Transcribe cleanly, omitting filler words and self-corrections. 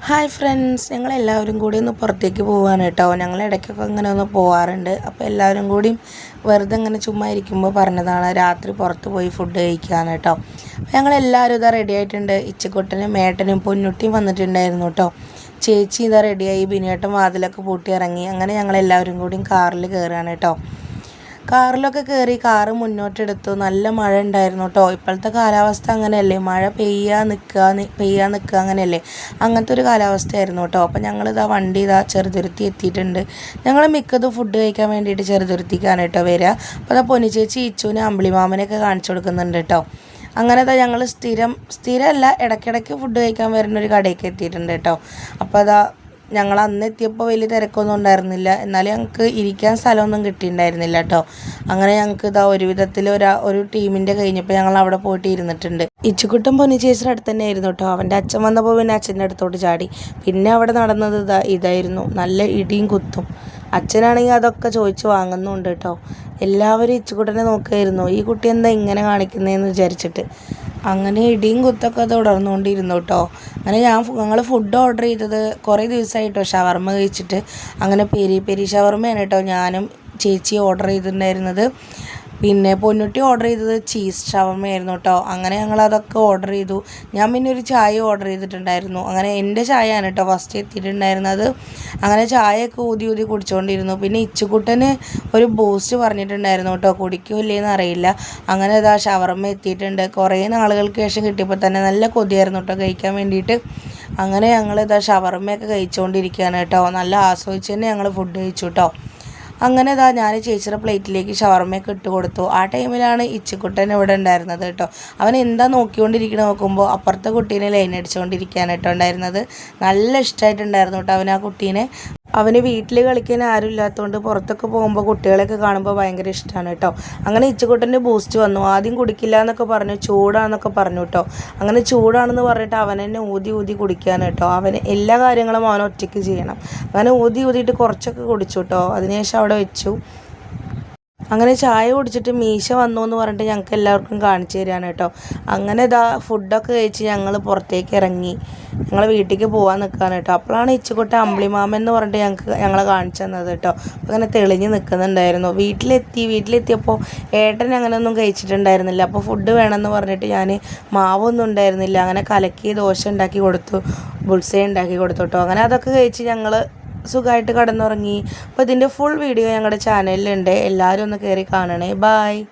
Hi friends, ഞങ്ങളെല്ലാവരും കൂടി ഒന്ന് പുറത്തേക്ക് പോവാണ് കേട്ടോ. ഞങ്ങൾ ഇടയ്ക്കൊക്കെ ഇങ്ങനെ ഒന്ന് പോവാറുണ്ട്. അപ്പോൾ എല്ലാവരും കൂടി വെറുതെ ഇങ്ങനെ ചുമ്മാ ഇരിക്കുമ്പോൾ പറഞ്ഞതാണ് രാത്രി പുറത്ത് പോയി ഫുഡ് കഴിക്കാന്ന് കേട്ടോ. അപ്പോൾ ഞങ്ങളെല്ലാവരും ഇതാ റെഡി ആയിട്ടുണ്ട്. ഇച്ചക്കുട്ടനും മേട്ടനും പൊന്നുട്ടിയും വന്നിട്ടുണ്ടായിരുന്നു കേട്ടോ. ചേച്ചി ഇതാ റെഡിയായി, ബിനിയേട്ടൻ വാതിലൊക്കെ പൂട്ടി ഇറങ്ങി. അങ്ങനെ ഞങ്ങളെല്ലാവരും കൂടി കാറിൽ കയറുകയാണ് കേട്ടോ. കാറിലൊക്കെ കയറി കാറ് മുന്നോട്ടെടുത്തു. നല്ല മഴ ഉണ്ടായിരുന്നു കേട്ടോ. ഇപ്പോഴത്തെ കാലാവസ്ഥ അങ്ങനെയല്ലേ, മഴ പെയ്യാൻ നിൽക്കുക അങ്ങനെയല്ലേ, അങ്ങനത്തെ ഒരു കാലാവസ്ഥയായിരുന്നു കേട്ടോ. അപ്പോൾ ഞങ്ങളിതാ വണ്ടി ചെറുതുരുത്തി എത്തിയിട്ടുണ്ട്. ഞങ്ങൾ മിക്കതും ഫുഡ് കഴിക്കാൻ വേണ്ടിയിട്ട് ചെറുതുരുത്തിക്കാണ് കേട്ടോ വരിക. അപ്പോൾ അതാ പൊന്നു ചേച്ചി ഇച്ചുവിനെ അമ്പിളിമാമനെയൊക്കെ കാണിച്ചു കൊടുക്കുന്നുണ്ട് കേട്ടോ. അങ്ങനെ ഞങ്ങൾ സ്ഥിരമല്ല, ഇടയ്ക്കിടയ്ക്ക് ഫുഡ് കഴിക്കാൻ വരുന്ന ഒരു കടയൊക്കെ എത്തിയിട്ടുണ്ട് കേട്ടോ. അപ്പോൾ ഞങ്ങൾ അന്ന് എത്തിയപ്പോൾ വലിയ തിരക്കൊന്നും ഉണ്ടായിരുന്നില്ല, എന്നാലും ഞങ്ങൾക്ക് ഇരിക്കാൻ സ്ഥലമൊന്നും കിട്ടിയിട്ടുണ്ടായിരുന്നില്ല കേട്ടോ. അങ്ങനെ ഞങ്ങൾക്ക് ഒരു വിധത്തിൽ ഒരു ടീമിൻ്റെ കഴിഞ്ഞപ്പോൾ ഞങ്ങൾ അവിടെ പോയിട്ട് ഇരുന്നിട്ടുണ്ട്. ഇച്ചുക്കുട്ടൻ പൊന്നു ചേച്ചിയുടെ അടുത്ത് തന്നെ ആയിരുന്നു കേട്ടോ. അവൻ്റെ അച്ഛൻ വന്നപ്പോൾ പിന്നെ അച്ഛൻ്റെ അടുത്തോട്ട് ചാടി. പിന്നെ അവിടെ നടന്നത് ഇതായിരുന്നു, നല്ല ഇടിയും കുത്തും. അച്ഛനാണെങ്കിൽ അതൊക്കെ ചോദിച്ച് വാങ്ങുന്നുണ്ട് കേട്ടോ. എല്ലാവരും ഇച്ചുക്കുട്ടനെ നോക്കുമായിരുന്നു, ഈ കുട്ടി എന്താ ഇങ്ങനെ കാണിക്കുന്നതെന്ന് വിചാരിച്ചിട്ട്. അങ്ങനെ ഇടിയും കുത്തൊക്കെ തുടർന്നുകൊണ്ടിരുന്നു കേട്ടോ. അങ്ങനെ ഞങ്ങൾ ഫുഡ് ഓർഡർ ചെയ്തത് കുറേ ദിവസമായിട്ടോ ഷവർമ്മ കഴിച്ചിട്ട്. അങ്ങനെ പെരി ഷവർമ്മയാണ് കേട്ടോ ഞാനും ചേച്ചി ഓർഡർ ചെയ്തിട്ടുണ്ടായിരുന്നത്. പിന്നെ പൊന്നുട്ടി ഓർഡർ ചെയ്തത് ചീസ് ഷവർമ്മയായിരുന്നു കേട്ടോ. അങ്ങനെ ഞങ്ങൾ അതൊക്കെ ഓർഡർ ചെയ്തു. ഞാൻ പിന്നെ ഒരു ചായ ഓർഡർ ചെയ്തിട്ടുണ്ടായിരുന്നു. അങ്ങനെ എൻ്റെ ചായയാണ് കേട്ടോ ഫസ്റ്റ് എത്തിയിട്ടുണ്ടായിരുന്നത്. അങ്ങനെ ചായയൊക്കെ ഊതി കുടിച്ചുകൊണ്ടിരുന്നു. പിന്നെ ഇച്ചുക്കുട്ടന് ഒരു ബൂസ്റ്റ് പറഞ്ഞിട്ടുണ്ടായിരുന്നു കേട്ടോ, കുടിക്കൂല്ലേന്ന് അറിയില്ല. അങ്ങനെ ഷവർമ്മ എത്തിയിട്ടുണ്ട്. കുറേ നാളുകൾക്ക് ശേഷം കിട്ടിയപ്പോൾ തന്നെ നല്ല കൊതിയായിരുന്നു കേട്ടോ കഴിക്കാൻ വേണ്ടിയിട്ട്. അങ്ങനെ ഞങ്ങൾ ഷവർമ്മയൊക്കെ കഴിച്ചുകൊണ്ടിരിക്കുകയാണ് കേട്ടോ. നല്ല ആസ്വദിച്ച് തന്നെ ഞങ്ങൾ ഫുഡ് കഴിച്ചു കേട്ടോ. അങ്ങനെ ഞാൻ ചേച്ചിയുടെ പ്ലേറ്റിലേക്ക് ഷവർമ്മയൊക്കെ ഇട്ട് കൊടുത്തു. ആ ടൈമിലാണ് ഇച്ചിക്കുട്ടൻ ഇവിടെ ഉണ്ടായിരുന്നത് കേട്ടോ. അവൻ എന്താ നോക്കിക്കൊണ്ടിരിക്കണ നോക്കുമ്പോൾ അപ്പുറത്തെ കുട്ടീനെ ലൈൻ അടിച്ചുകൊണ്ടിരിക്കുകയാണ് കേട്ടോ ഉണ്ടായിരുന്നത്. നല്ല ഇഷ്ടമായിട്ടുണ്ടായിരുന്നു കേട്ടോ അവൻ ആ കുട്ടീനെ. അവന് വീട്ടിൽ കളിക്കാൻ ആരും ഇല്ലാത്തതുകൊണ്ട് പുറത്തൊക്കെ പോകുമ്പോൾ കുട്ടികളെയൊക്കെ കാണുമ്പോൾ ഭയങ്കര ഇഷ്ടമാണ് കേട്ടോ. അങ്ങനെ ഇച്ചുക്കുട്ടൻ്റെ ബൂസ്റ്റ് വന്നു. ആദ്യം കുടിക്കില്ല എന്നൊക്കെ പറഞ്ഞു, ചൂടാണെന്നൊക്കെ പറഞ്ഞു കേട്ടോ. അങ്ങനെ ചൂടാണെന്ന് പറഞ്ഞിട്ട് അവൻ തന്നെ ഊതി കുടിക്കുകയാണ് കേട്ടോ. അവന് എല്ലാ കാര്യങ്ങളും അവൻ ഒറ്റയ്ക്ക് ചെയ്യണം. അങ്ങനെ ഊതിയിട്ട് കുറച്ചൊക്കെ കുടിച്ചു കേട്ടോ. അതിനുശേഷം അവിടെ വെച്ചു. അങ്ങനെ ചായ കുടിച്ചിട്ട് മീശ വന്നു എന്ന് പറഞ്ഞിട്ട് ഞങ്ങൾക്ക് എല്ലാവർക്കും കാണിച്ചു തരികയാണ് കേട്ടോ. അങ്ങനെ ഫുഡൊക്കെ കഴിച്ച് ഞങ്ങൾ പുറത്തേക്ക് ഇറങ്ങി. ഞങ്ങൾ വീട്ടിലേക്ക് പോകാൻ നിൽക്കുകയാണ് കേട്ടോ. അപ്പോഴാണ് ഇച്ചുക്കുട്ടൻ അമ്പിളിമാമൻ എന്ന് പറഞ്ഞിട്ട് ഞങ്ങളെ കാണിച്ചു തന്നത് കേട്ടോ. അപ്പോൾ അങ്ങനെ തെളിഞ്ഞ് നിൽക്കുന്നുണ്ടായിരുന്നു. വീട്ടിലെത്തിയപ്പോൾ ഏട്ടൻ അങ്ങനെയൊന്നും കഴിച്ചിട്ടുണ്ടായിരുന്നില്ല. അപ്പോൾ ഫുഡ് വേണമെന്ന് പറഞ്ഞിട്ട് ഞാൻ മാവൊന്നും ഉണ്ടായിരുന്നില്ല. അങ്ങനെ കലക്കി ദോശ ഉണ്ടാക്കി കൊടുത്തു, ബുൾസൈ ഉണ്ടാക്കി കൊടുത്തു കേട്ടോ. അങ്ങനെ അതൊക്കെ കഴിച്ച് ഞങ്ങൾ സുഖമായിട്ട് കിടന്നുറങ്ങി. അപ്പോൾ ഇതിൻ്റെ ഫുൾ വീഡിയോ ഞങ്ങളുടെ ചാനലിലുണ്ട്, എല്ലാവരും ഒന്ന് കയറി കാണണേ. ബായ്.